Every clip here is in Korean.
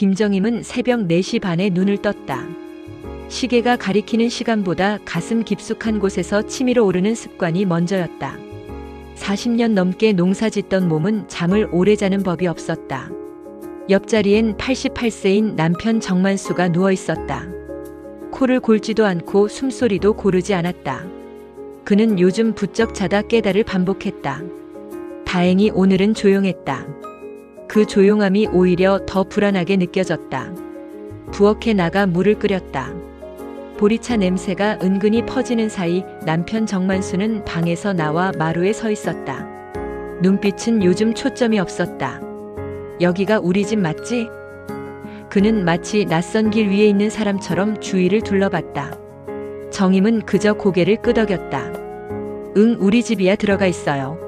김정임은 새벽 4시 반에 눈을 떴다. 시계가 가리키는 시간보다 가슴 깊숙한 곳에서 치밀어 오르는 습관이 먼저였다. 40년 넘게 농사짓던 몸은 잠을 오래 자는 법이 없었다. 옆자리엔 88세인 남편 정만수가 누워 있었다. 코를 골지도 않고 숨소리도 고르지 않았다. 그는 요즘 부쩍 자다 깨달을 반복했다. 다행히 오늘은 조용했다. 그 조용함이 오히려 더 불안하게 느껴졌다. 부엌에 나가 물을 끓였다. 보리차 냄새가 은근히 퍼지는 사이 남편 정만수는 방에서 나와 마루에 서 있었다. 눈빛은 요즘 초점이 없었다. 여기가 우리 집 맞지? 그는 마치 낯선 길 위에 있는 사람처럼 주위를 둘러봤다. 정임은 그저 고개를 끄덕였다. 응, 우리 집이야. 들어가 있어요.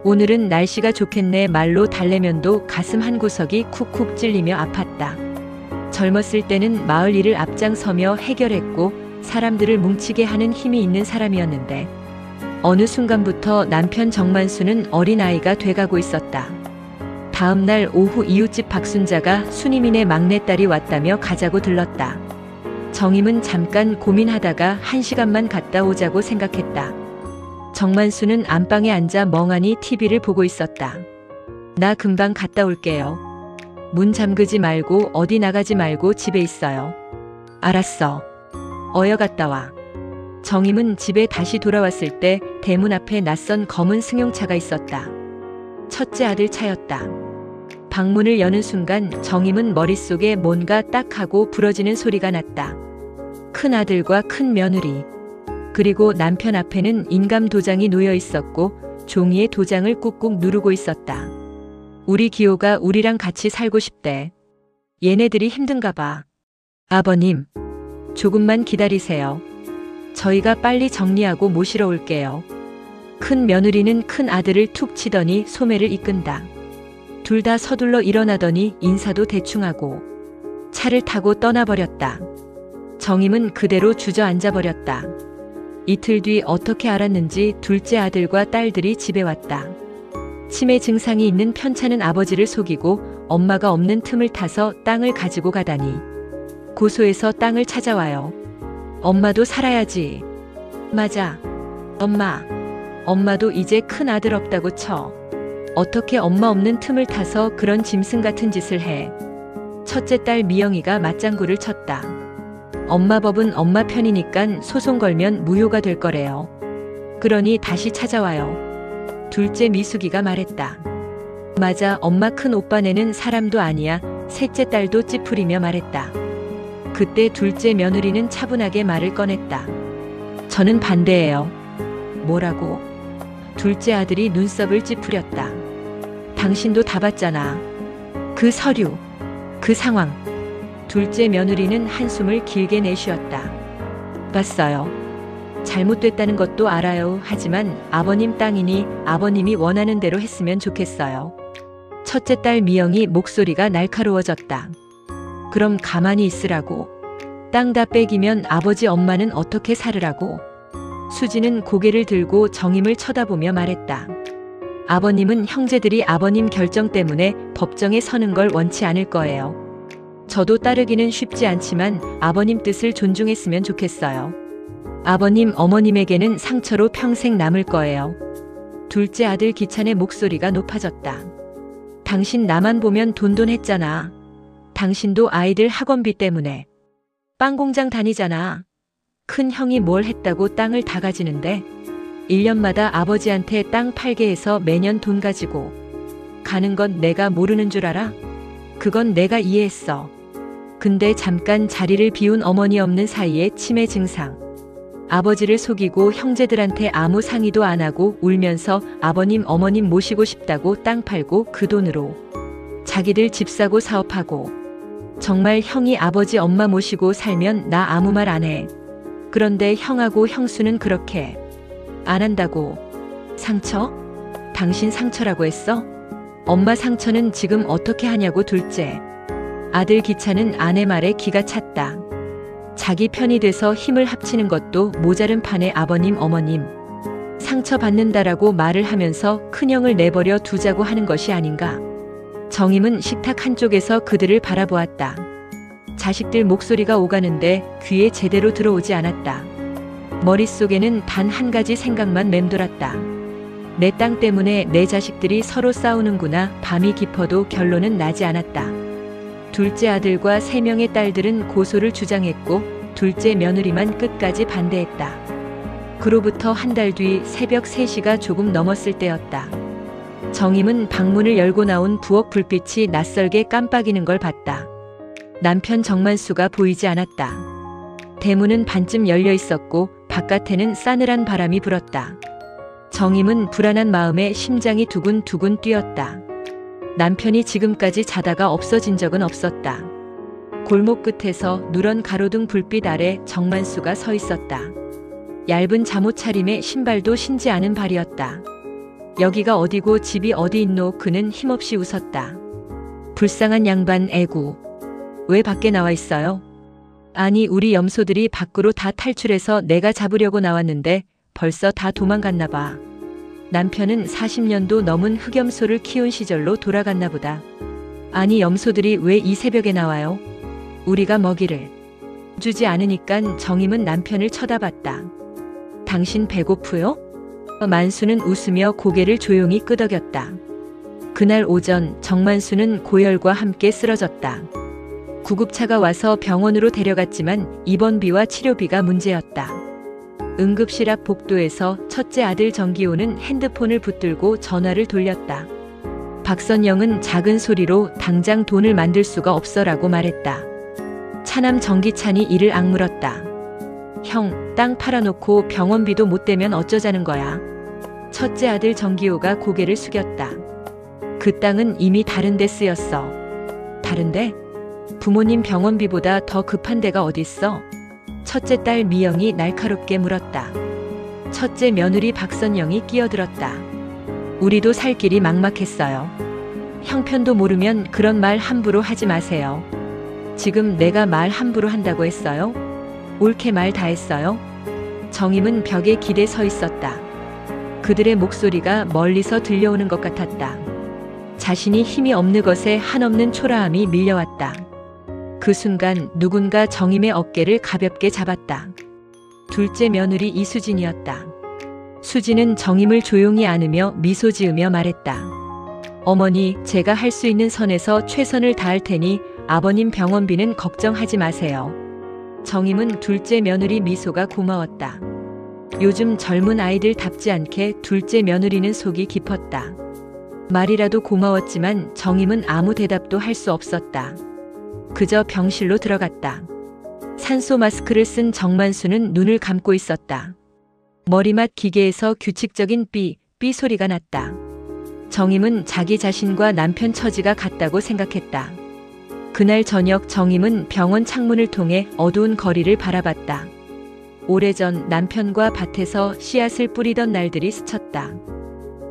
오늘은 날씨가 좋겠네. 말로 달래면도 가슴 한 구석이 쿡쿡 찔리며 아팠다. 젊었을 때는 마을 일을 앞장서며 해결했고 사람들을 뭉치게 하는 힘이 있는 사람이었는데 어느 순간부터 남편 정만수는 어린아이가 돼가고 있었다. 다음 날 오후 이웃집 박순자가 순이민의 막내딸이 왔다며 가자고 들렀다. 정임은 잠깐 고민하다가 1시간만 갔다 오자고 생각했다. 정만수는 안방에 앉아 멍하니 TV를 보고 있었다. 나 금방 갔다 올게요. 문 잠그지 말고 어디 나가지 말고 집에 있어요. 알았어. 어여 갔다 와. 정임은 집에 다시 돌아왔을 때 대문 앞에 낯선 검은 승용차가 있었다. 첫째 아들 차였다. 방문을 여는 순간 정임은 머릿속에 뭔가 딱 하고 부러지는 소리가 났다. 큰 아들과 큰 며느리. 그리고 남편 앞에는 인감 도장이 놓여 있었고 종이에 도장을 꾹꾹 누르고 있었다. 우리 기호가 우리랑 같이 살고 싶대. 얘네들이 힘든가 봐. 아버님, 조금만 기다리세요. 저희가 빨리 정리하고 모시러 올게요. 큰 며느리는 큰 아들을 툭 치더니 소매를 이끈다. 둘 다 서둘러 일어나더니 인사도 대충하고 차를 타고 떠나버렸다. 정임은 그대로 주저앉아 버렸다. 이틀 뒤 어떻게 알았는지 둘째 아들과 딸들이 집에 왔다. 치매 증상이 있는 편찮은 아버지를 속이고 엄마가 없는 틈을 타서 땅을 가지고 가다니. 고소해서 땅을 찾아와요. 엄마도 살아야지. 맞아. 엄마. 엄마도 이제 큰 아들 없다고 쳐. 어떻게 엄마 없는 틈을 타서 그런 짐승 같은 짓을 해. 첫째 딸 미영이가 맞장구를 쳤다. 엄마 법은 엄마 편이니깐 소송 걸면 무효가 될 거래요. 그러니 다시 찾아와요. 둘째 미숙이가 말했다. 맞아, 엄마 큰 오빠네는 사람도 아니야. 셋째 딸도 찌푸리며 말했다. 그때 둘째 며느리는 차분하게 말을 꺼냈다. 저는 반대예요. 뭐라고? 둘째 아들이 눈썹을 찌푸렸다. 당신도 다 봤잖아. 그 서류, 그 상황. 둘째 며느리는 한숨을 길게 내쉬었다. 봤어요. 잘못됐다는 것도 알아요. 하지만 아버님 땅이니 아버님이 원하는 대로 했으면 좋겠어요. 첫째 딸 미영이 목소리가 날카로워졌다. 그럼 가만히 있으라고. 땅 다 뺏기면 아버지 엄마는 어떻게 살으라고. 수지는 고개를 들고 정임을 쳐다보며 말했다. 아버님은 형제들이 아버님 결정 때문에 법정에 서는 걸 원치 않을 거예요. 저도 따르기는 쉽지 않지만 아버님 뜻을 존중했으면 좋겠어요. 아버님, 어머님에게는 상처로 평생 남을 거예요. 둘째 아들 기찬의 목소리가 높아졌다. 당신 나만 보면 돈돈했잖아. 당신도 아이들 학원비 때문에. 빵 공장 다니잖아. 큰 형이 뭘 했다고 땅을 다 가지는데. 1년마다 아버지한테 땅 팔게 해서 매년 돈 가지고 가는 건 내가 모르는 줄 알아? 그건 내가 이해했어. 근데 잠깐 자리를 비운 어머니 없는 사이에 치매 증상. 아버지를 속이고 형제들한테 아무 상의도 안 하고 울면서 아버님 어머님 모시고 싶다고 땅 팔고 그 돈으로 자기들 집 사고 사업하고. 정말 형이 아버지 엄마 모시고 살면 나 아무 말 안 해. 그런데 형하고 형수는 그렇게 안 한다고. 상처? 당신 상처라고 했어? 엄마 상처는 지금 어떻게 하냐고. 둘째 아들 기찬은 아내 말에 기가 찼다. 자기 편이 돼서 힘을 합치는 것도 모자른 판에 아버님 어머님 상처받는다라고 말을 하면서 큰형을 내버려 두자고 하는 것이 아닌가. 정임은 식탁 한쪽에서 그들을 바라보았다. 자식들 목소리가 오가는데 귀에 제대로 들어오지 않았다. 머릿속에는 단 한 가지 생각만 맴돌았다. 내 땅 때문에 내 자식들이 서로 싸우는구나. 밤이 깊어도 결론은 나지 않았다. 둘째 아들과 3명의 딸들은 고소를 주장했고 둘째 며느리만 끝까지 반대했다. 그로부터 한 달 뒤 새벽 3시가 조금 넘었을 때였다. 정임은 방문을 열고 나온 부엌 불빛이 낯설게 깜빡이는 걸 봤다. 남편 정만수가 보이지 않았다. 대문은 반쯤 열려 있었고 바깥에는 싸늘한 바람이 불었다. 정임은 불안한 마음에 심장이 두근두근 뛰었다. 남편이 지금까지 자다가 없어진 적은 없었다. 골목 끝에서 누런 가로등 불빛 아래 정만수가 서 있었다. 얇은 잠옷 차림에 신발도 신지 않은 발이었다. 여기가 어디고 집이 어디 있노? 그는 힘없이 웃었다. 불쌍한 양반 애구. 왜 밖에 나와 있어요? 아니, 우리 염소들이 밖으로 다 탈출해서 내가 잡으려고 나왔는데 벌써 다 도망갔나 봐. 남편은 40년도 넘은 흑염소를 키운 시절로 돌아갔나 보다. 아니, 염소들이 왜 이 새벽에 나와요? 우리가 먹이를 주지 않으니깐. 정임은 남편을 쳐다봤다. 당신 배고프요? 만수는 웃으며 고개를 조용히 끄덕였다. 그날 오전 정만수는 고열과 함께 쓰러졌다. 구급차가 와서 병원으로 데려갔지만 입원비와 치료비가 문제였다. 응급실 앞 복도에서 첫째 아들 정기호는 핸드폰을 붙들고 전화를 돌렸다. 박선영은 작은 소리로 당장 돈을 만들 수가 없어라고 말했다. 차남 정기찬이 이를 악물었다. 형, 땅 팔아놓고 병원비도 못 대면 어쩌자는 거야. 첫째 아들 정기호가 고개를 숙였다. 그 땅은 이미 다른 데 쓰였어. 다른데? 부모님 병원비보다 더 급한 데가 어딨어? 첫째 딸 미영이 날카롭게 물었다. 첫째 며느리 박선영이 끼어들었다. 우리도 살 길이 막막했어요. 형편도 모르면 그런 말 함부로 하지 마세요. 지금 내가 말 함부로 한다고 했어요? 옳게 말 다 했어요? 정임은 벽에 기대 서 있었다. 그들의 목소리가 멀리서 들려오는 것 같았다. 자신이 힘이 없는 것에 한없는 초라함이 밀려왔다. 그 순간 누군가 정임의 어깨를 가볍게 잡았다. 둘째 며느리 이수진이었다. 수진은 정임을 조용히 안으며 미소 지으며 말했다. 어머니, 제가 할 수 있는 선에서 최선을 다할 테니 아버님 병원비는 걱정하지 마세요. 정임은 둘째 며느리 미소가 고마웠다. 요즘 젊은 아이들답지 않게 둘째 며느리는 속이 깊었다. 말이라도 고마웠지만 정임은 아무 대답도 할 수 없었다. 그저 병실로 들어갔다. 산소 마스크를 쓴 정만수는 눈을 감고 있었다. 머리맡 기계에서 규칙적인 삐 소리가 났다. 정임은 자기 자신과 남편 처지가 같다고 생각했다. 그날 저녁 정임은 병원 창문을 통해 어두운 거리를 바라봤다. 오래전 남편과 밭에서 씨앗을 뿌리던 날들이 스쳤다.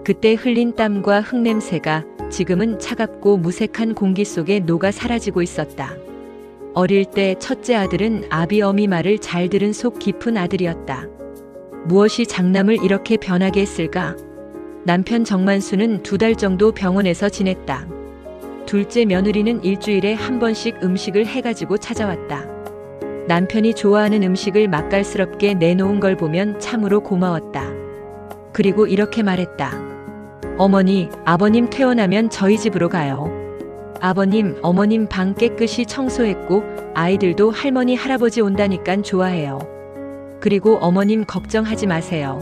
그때 흘린 땀과 흙냄새가 지금은 차갑고 무색한 공기 속에 녹아 사라지고 있었다. 어릴 때 첫째 아들은 아비 어미 말을 잘 들은 속 깊은 아들이었다. 무엇이 장남을 이렇게 변하게 했을까? 남편 정만수는 2달 정도 병원에서 지냈다. 둘째 며느리는 일주일에 한 번씩 음식을 해가지고 찾아왔다. 남편이 좋아하는 음식을 맛깔스럽게 내놓은 걸 보면 참으로 고마웠다. 그리고 이렇게 말했다. 어머니, 아버님 퇴원하면 저희 집으로 가요. 아버님, 어머님 방 깨끗이 청소했고 아이들도 할머니, 할아버지 온다니깐 좋아해요. 그리고 어머님 걱정하지 마세요.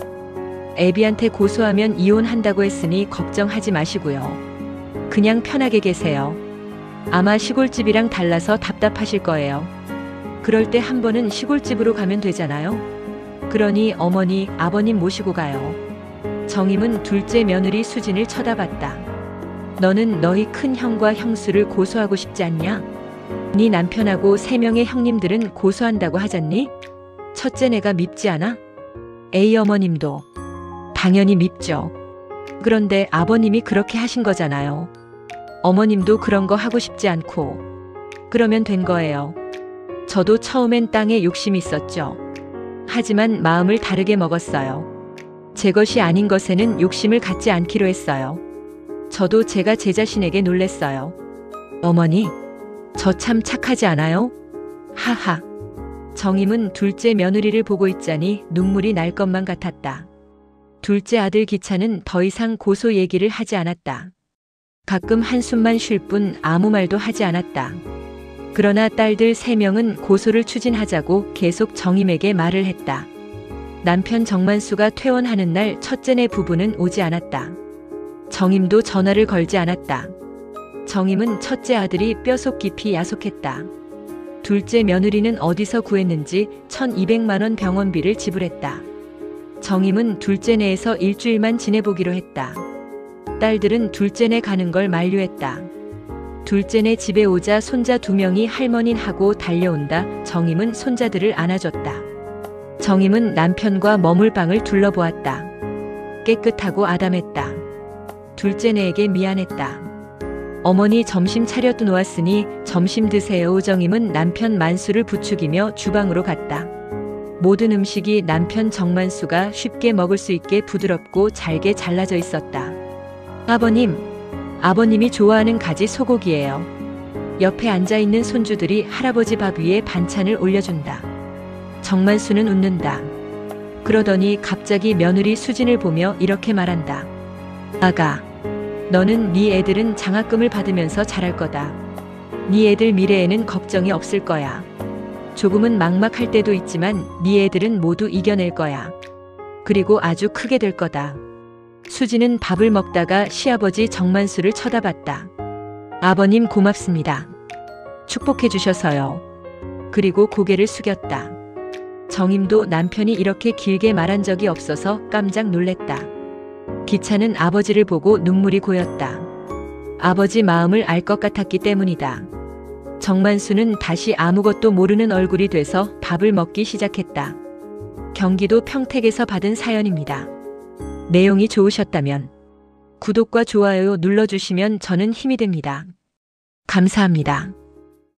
애비한테 고소하면 이혼한다고 했으니 걱정하지 마시고요. 그냥 편하게 계세요. 아마 시골집이랑 달라서 답답하실 거예요. 그럴 때 한 번은 시골집으로 가면 되잖아요. 그러니 어머니, 아버님 모시고 가요. 정임은 둘째 며느리 수진을 쳐다봤다. 너는 너희 큰 형과 형수를 고소하고 싶지 않냐? 네 남편하고 3명의 형님들은 고소한다고 하잖니? 첫째 내가 밉지 않아? 에이, 어머님도 당연히 밉죠. 그런데 아버님이 그렇게 하신 거잖아요. 어머님도 그런 거 하고 싶지 않고 그러면 된 거예요. 저도 처음엔 땅에 욕심이 있었죠. 하지만 마음을 다르게 먹었어요. 제 것이 아닌 것에는 욕심을 갖지 않기로 했어요. 저도 제가 제 자신에게 놀랬어요. 어머니, 저 참 착하지 않아요? 하하. 정임은 둘째 며느리를 보고 있자니 눈물이 날 것만 같았다. 둘째 아들 기찬은 더 이상 고소 얘기를 하지 않았다. 가끔 한숨만 쉴 뿐 아무 말도 하지 않았다. 그러나 딸들 3명은 고소를 추진하자고 계속 정임에게 말을 했다. 남편 정만수가 퇴원하는 날 첫째네 부부는 오지 않았다. 정임도 전화를 걸지 않았다. 정임은 첫째 아들이 뼛속 깊이 야속했다. 둘째 며느리는 어디서 구했는지 1200만 원 병원비를 지불했다. 정임은 둘째네에서 일주일만 지내보기로 했다. 딸들은 둘째네 가는 걸 만류했다. 둘째네 집에 오자 손자 2명이 할머닌 하고 달려온다. 정임은 손자들을 안아줬다. 정임은 남편과 머물 방을 둘러보았다. 깨끗하고 아담했다. 둘째네에게 미안했다. 어머니 점심 차려 놓았으니 점심 드세요. 정임은 남편 만수를 부추기며 주방으로 갔다. 모든 음식이 남편 정만수가 쉽게 먹을 수 있게 부드럽고 잘게 잘라져 있었다. 아버님이 좋아하는 가지 소고기예요. 옆에 앉아있는 손주들이 할아버지 밥 위에 반찬을 올려준다. 정만수는 웃는다. 그러더니 갑자기 며느리 수진을 보며 이렇게 말한다. 아가, 너는 네 애들은 장학금을 받으면서 자랄 거다. 네 애들 미래에는 걱정이 없을 거야. 조금은 막막할 때도 있지만 네 애들은 모두 이겨낼 거야. 그리고 아주 크게 될 거다. 수진은 밥을 먹다가 시아버지 정만수를 쳐다봤다. 아버님 고맙습니다. 축복해 주셔서요. 그리고 고개를 숙였다. 정임도 남편이 이렇게 길게 말한 적이 없어서 깜짝 놀랬다. 기찬은 아버지를 보고 눈물이 고였다. 아버지 마음을 알 것 같았기 때문이다. 정만수는 다시 아무것도 모르는 얼굴이 돼서 밥을 먹기 시작했다. 경기도 평택에서 받은 사연입니다. 내용이 좋으셨다면 구독과 좋아요 눌러주시면 저는 힘이 됩니다. 감사합니다.